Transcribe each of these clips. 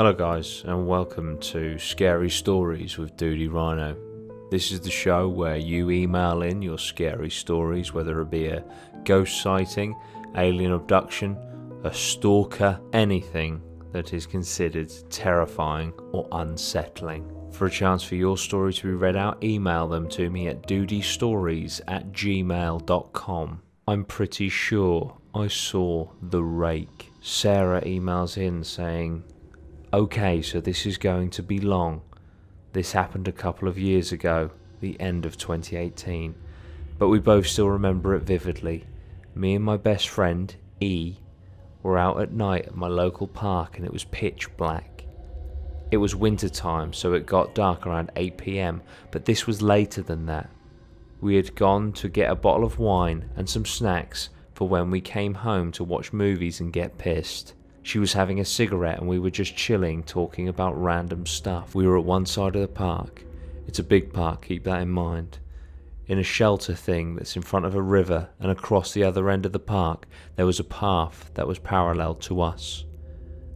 Hello guys, and welcome to Scary Stories with Dudey Rhino. This is the show where you email in your scary stories, whether it be a ghost sighting, alien abduction, a stalker, anything that is considered terrifying or unsettling. For a chance for your story to be read out, email them to me at dudeystories@gmail.com. I'm pretty sure I saw the Rake. Sarah emails in saying, "Okay, so this is going to be long. This happened a couple of years ago, the end of 2018, but we both still remember it vividly. Me and my best friend, E, were out at night at my local park and it was pitch black. It was winter time, so it got dark around 8 p.m, but this was later than that. We had gone to get a bottle of wine and some snacks for when we came home to watch movies and get pissed. She was having a cigarette and we were just chilling, talking about random stuff. We were at one side of the park. It's a big park, keep that in mind. In a shelter thing that's in front of a river, and across the other end of the park there was a path that was parallel to us.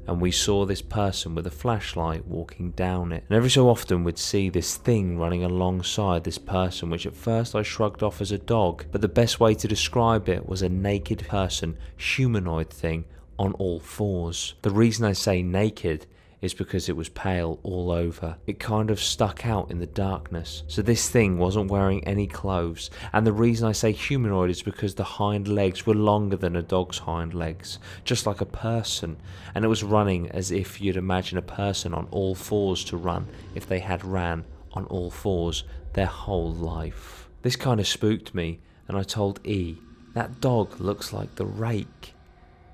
And we saw this person with a flashlight walking down it. And every so often we'd see this thing running alongside this person, which at first I shrugged off as a dog, but the best way to describe it was a naked person, humanoid thing, on all fours. The reason I say naked is because it was pale all over. It kind of stuck out in the darkness. So this thing wasn't wearing any clothes. And the reason I say humanoid is because the hind legs were longer than a dog's hind legs, just like a person. And it was running as if you'd imagine a person on all fours to run if they had ran on all fours their whole life. This kind of spooked me, and I told E, that dog looks like the Rake.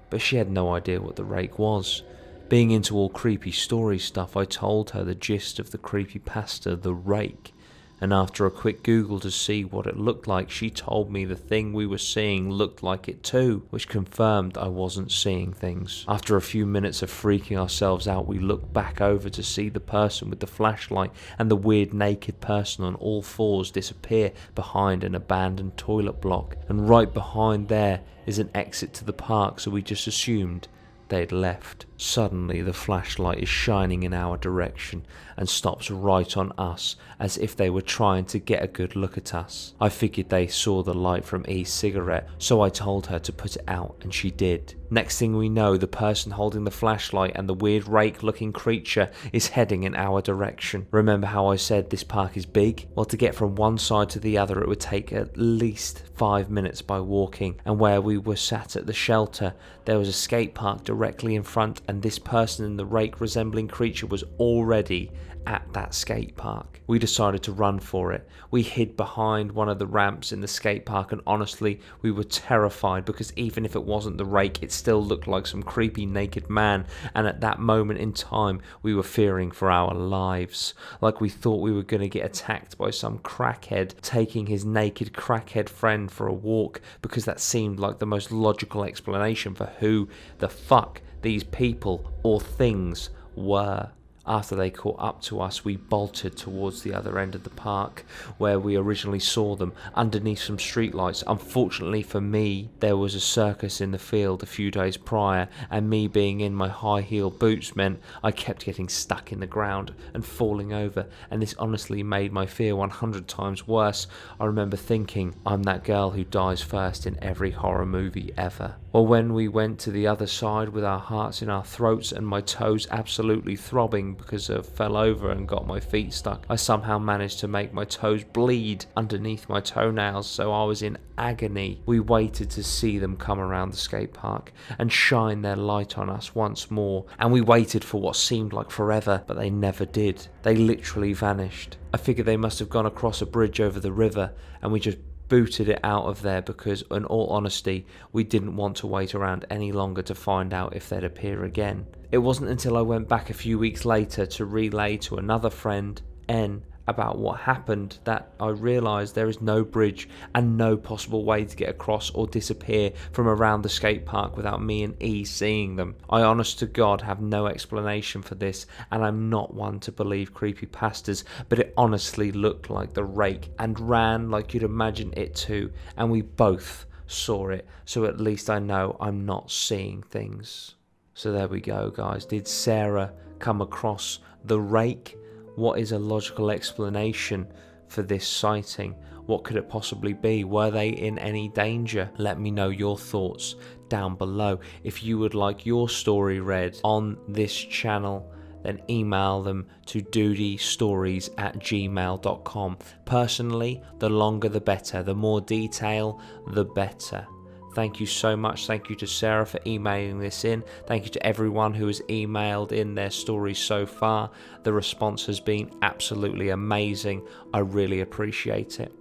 But she had no idea what the Rake was. Being into all creepy story stuff, I told her the gist of the creepypasta, the Rake, and after a quick Google to see what it looked like, she told me the thing we were seeing looked like it too, which confirmed I wasn't seeing things. After a few minutes of freaking ourselves out, we looked back over to see the person with the flashlight and the weird naked person on all fours disappear behind an abandoned toilet block, and right behind there is an exit to the park, so we just assumed they'd left. Suddenly the flashlight is shining in our direction and stops right on us as if they were trying to get a good look at us. I figured they saw the light from E's cigarette, so I told her to put it out, and she did. Next thing we know, the person holding the flashlight and the weird Rake looking creature is heading in our direction. Remember how I said this park is big? Well, to get from one side to the other it would take at least 5 minutes by walking, and where we were sat at the shelter there was a skate park directly in front, and this person in the Rake resembling creature was already at that skate park. We decided to run for it. We hid behind one of the ramps in the skate park, and honestly we were terrified because even if it wasn't the Rake, it still looked like some creepy naked man, and at that moment in time we were fearing for our lives. Like we thought we were going to get attacked by some crackhead taking his naked crackhead friend for a walk, because that seemed like the most logical explanation for who the fuck these people or things were. After they caught up to us, we bolted towards the other end of the park where we originally saw them, underneath some streetlights. Unfortunately for me, there was a circus in the field a few days prior, and me being in my high heel boots meant I kept getting stuck in the ground and falling over, and this honestly made my fear 100 times worse. I remember thinking, I'm that girl who dies first in every horror movie ever. Well, when we went to the other side with our hearts in our throats and my toes absolutely throbbing because I fell over and got my feet stuck, I somehow managed to make my toes bleed underneath my toenails, so I was in agony. We waited to see them come around the skate park and shine their light on us once more, and we waited for what seemed like forever, but they never did. They literally vanished. I figured they must have gone across a bridge over the river, and we just booted it out of there because, in all honesty, we didn't want to wait around any longer to find out if they'd appear again. It wasn't until I went back a few weeks later to relay to another friend, N, about what happened that I realised there is no bridge and no possible way to get across or disappear from around the skate park without me and E seeing them. I honest to God have no explanation for this, and I'm not one to believe creepypastas, but it honestly looked like the Rake and ran like you'd imagine it to, and we both saw it, so at least I know I'm not seeing things. So there we go, guys. Did Sarah come across the Rake? What is a logical explanation for this sighting? What could it possibly be? Were they in any danger? Let me know your thoughts down below. If you would like your story read on this channel, then email them to dudeystories@gmail.com. Personally, the longer the better. The more detail, the better. Thank you so much. Thank you to Sarah for emailing this in. Thank you to everyone who has emailed in their stories so far. The response has been absolutely amazing. I really appreciate it.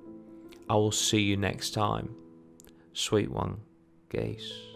I will see you next time. Sweet one, geese.